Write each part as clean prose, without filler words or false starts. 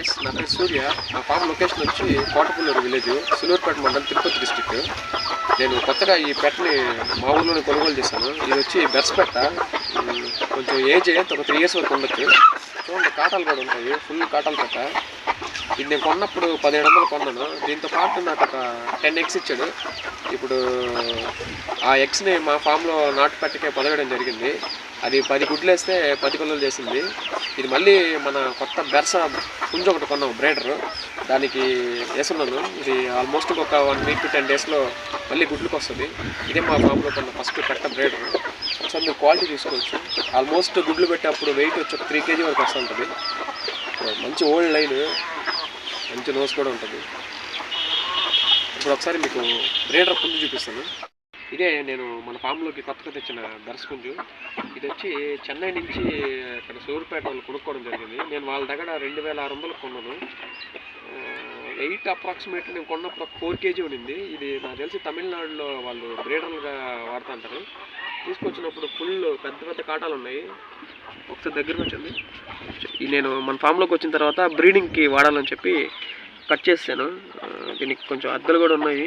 Guys, నా పేరు సూర్య. మా ఫామ్ లొకేషన్ వచ్చి కోటపుల్లూరు విలేజ్, సులూరుపేట మండలం, తిరుపతి డిస్టిక్. నేను కొత్తగా ఈ పెట్టని మా ఊర్లోనే కొనుగోలు చేశాను. ఇది వచ్చి బెర్స్ పెట్ట, కొంచెం ఏజ్ ఒక 3 years వరకు ఉండొచ్చు. చూడండి, కాటాలు కూడా ఉంటాయి, ఫుల్ కాటాలు పెట్ట. ఇది నేను కొన్నప్పుడు 1700 కొన్నాను. దీంతో పాటు నాకు ఒక 10 eggs ఇచ్చాడు. ఇప్పుడు ఆ ఎగ్స్ని మా ఫామ్లో నాటు పెట్టకే పొదగడం జరిగింది. అది 10 గుడ్లు వేస్తే 10 పిల్లలు చేసింది. ఇది మళ్ళీ మన కొత్త బెర్స పుంజు ఒకటి కొన్నాం, బ్రేడర్, దానికి వేసున్నాను. ఇది ఆల్మోస్ట్ ఒక 1 week to 10 daysలో మళ్ళీ గుడ్లకు వస్తుంది. ఇదే మా ఫామ్లో కొన్న ఫస్ట్ పెట్ట బ్రేడర్. ఒకసారి మీరు క్వాలిటీ చూసుకోవచ్చు. ఆల్మోస్ట్ గుడ్లు పెట్టేప్పుడు వెయిట్ వచ్చి ఒక 3 kg వరకు వస్తూ ఉంటుంది. మంచి ఓల్డ్ లైన్, మంచి నోస్ కూడా ఉంటుంది. ఇప్పుడు ఒకసారి మీకు బ్రేడర్ పుంజు చూపిస్తాను. ఇదే నేను మన ఫామ్లోకి కొత్తగా తెచ్చిన బెర్స్ పుంజు. ఇది వచ్చి చెన్నై నుంచి ఇక్కడ సూర్పేట వాళ్ళు కొనుక్కోవడం జరిగింది. నేను వాళ్ళ దగ్గర 2600 కొన్నాను. వెయిట్ అప్రాక్సిమేట్లీ నేను కొన్నప్పుడు 4 kg ఉండింది. ఇది నాకు తెలిసి తమిళనాడులో వాళ్ళు బ్రీడర్లుగా వాడుతూ ఉంటారు. తీసుకొచ్చినప్పుడు ఫుల్ పెద్ద పెద్ద కాటాలు ఉన్నాయి. ఒకసారి దగ్గరకు వచ్చింది. నేను మన ఫామ్లోకి వచ్చిన తర్వాత బ్రీడింగ్కి వాడాలని చెప్పి కట్ చేసాను. దీనికి కొంచెం అద్దలు కూడా ఉన్నాయి,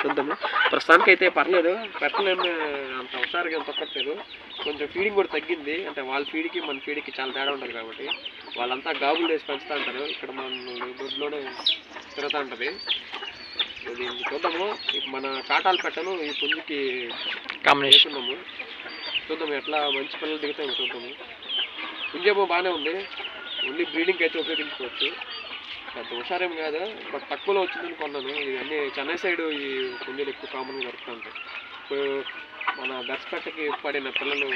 చూద్దాము. ప్రస్తుతానికి అయితే పర్లేదు, పెట్టలేము, అంత ఒకసారిగా అంత తొక్కట్లేదు. కొంచెం ఫీడింగ్ కూడా తగ్గింది. అంటే వాళ్ళ ఫీడ్కి మన ఫీడ్కి చాలా తేడా ఉంటుంది కాబట్టి వాళ్ళంతా గాబులు వేసి పెంచుతూ ఉంటారు. ఇక్కడ మన దొడ్లోనే తిరుగుతూ ఉంటుంది. దీన్ని చూద్దాము. మన కాటాలు పెట్టను ఈ పుంజుకి కాంబినేషన్ ఉన్నాము. చూద్దాము ఎట్లా మంచి పిల్లలు దిగుతాయో చూద్దాము. పుంజేమో బాగానే ఉంది, ఓన్లీ బ్రీడింగ్కి అయితే ఉపయోగించుకోవచ్చు. పెద్ద హుషారేం కాదు, బట్ తక్కువలో వచ్చిందని కొన్నాను. ఇవన్నీ చెన్నై సైడ్ ఈ పుంజులు ఎక్కువ కామన్గా దొరుకుతూ ఉంటాయి. ఇప్పుడు మన బెర్స్ పెట్టకి పడిన పిల్లలు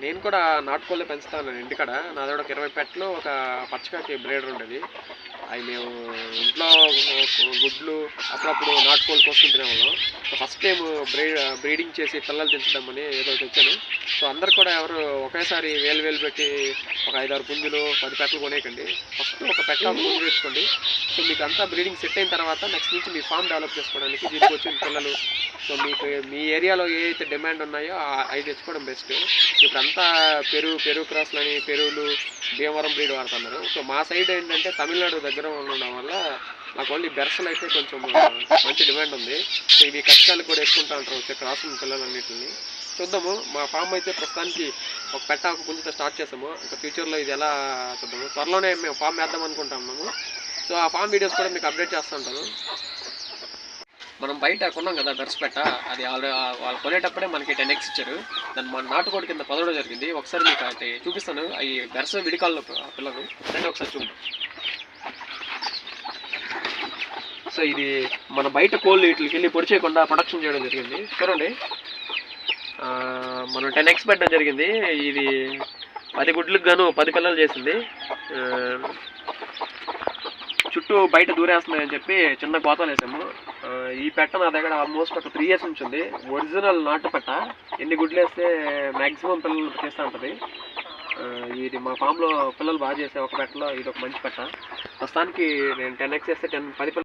నేను కూడా నాటుకోళ్ళే పెంచుతాను ఇంటికాడ. నా దగ్గర ఒక 20 పెట్టలు, ఒక పచ్చకాకి బ్రేడర్ ఉండేది. అవి మేము ఇంట్లో గుడ్లు అప్పుడప్పుడు నాటుకోళ్ళు కోసం తినేవాళ్ళం. ఫస్ట్ టైం బ్రీడింగ్ చేసి పిల్లలు తెచ్చుదామని ఏదో తెచ్చాను. సో అందరు కూడా ఎవరు ఒకేసారి వేలు పెట్టి ఒక 5-6 పుంజులు 10 పెట్టలు కొనేయకండి. ఫస్ట్ ఒక పెట్ట పుంజు తెచ్చుకోండి. సో మీకు అంతా బ్రీడింగ్ సెట్ అయిన తర్వాత నెక్స్ట్ నుంచి మీ ఫామ్ డెవలప్ చేసుకోవడానికి దీనికి వచ్చిన పిల్లలు, సో మీకు మీ ఏరియాలో ఏ అయితే డిమాండ్ ఉన్నాయో అవి తెచ్చుకోవడం బెస్ట్. ఇప్పుడంతా పెరుగు క్రాస్లు అని పెరుగులు, భీమవరం బ్రీడ్ వాడుతున్నారు. సో మా సైడ్ ఏంటంటే తమిళనాడు దగ్గర ఉండడం వల్ల నాకు ఓన్లీ బెర్సలు అయితే కొంచెం మంచి డిమాండ్ ఉంది. సో ఇవి కష్టాలు కూడా వేసుకుంటూ ఉంటారు వచ్చే క్రాసుల పిల్లలన్నింటిని. చూద్దాము. మా ఫామ్ అయితే ప్రస్తుతానికి ఒక పెట్ట ఒక పుంజుతో స్టార్ట్ చేసాము. ఇంకా ఫ్యూచర్లో ఇది ఎలా చూద్దాము. త్వరలోనే మేము ఫామ్ వేద్దాం అనుకుంటున్నాము. సో ఆ ఫామ్ వీడియోస్ కూడా మీకు అప్డేట్ చేస్తూ ఉంటాను. మనం బయట కొన్నాం కదా బెర్స్ పెట్ట, అది వాళ్ళు కొనేటప్పుడే మనకి 10 eggs ఇచ్చారు. దాన్ని మన నాటుకోడి కింద పొదవడం జరిగింది. ఒకసారి మీకు అయితే చూపిస్తాను. అవి బెర్స్ విడికాల్లో పిల్లలు రండి ఒకసారి చూద్దాం. సో ఇది మన బయట కోళ్ళు వీటికి వెళ్ళి పొడి చేయకుండా ప్రొడక్షన్ చేయడం జరిగింది. చూడండి, మనం 10 eggs పెట్టడం జరిగింది. ఇది 10 గుడ్లకు గాను 10 పిల్లలు చేసింది. చుట్టూ బయట దూరేస్తున్నాయని చెప్పి చిన్న కోతలు వేసాము. ఈ పెట్ట నా దగ్గర ఆల్మోస్ట్ ఒక 3 years నుంచి ఉంది. ఒరిజినల్ నాటు పెట్ట. ఎన్ని గుడ్లు వేస్తే మ్యాక్సిమం పిల్లలు చేస్తూ ఉంటుంది. ఇది మా ఫామ్లో పిల్లలు బాగా చేసే ఒక పెట్టలో ఇది ఒక మంచి పెట్ట. ప్రస్తుతానికి నేను 10 eggs వేస్తే 10 పిల్లలు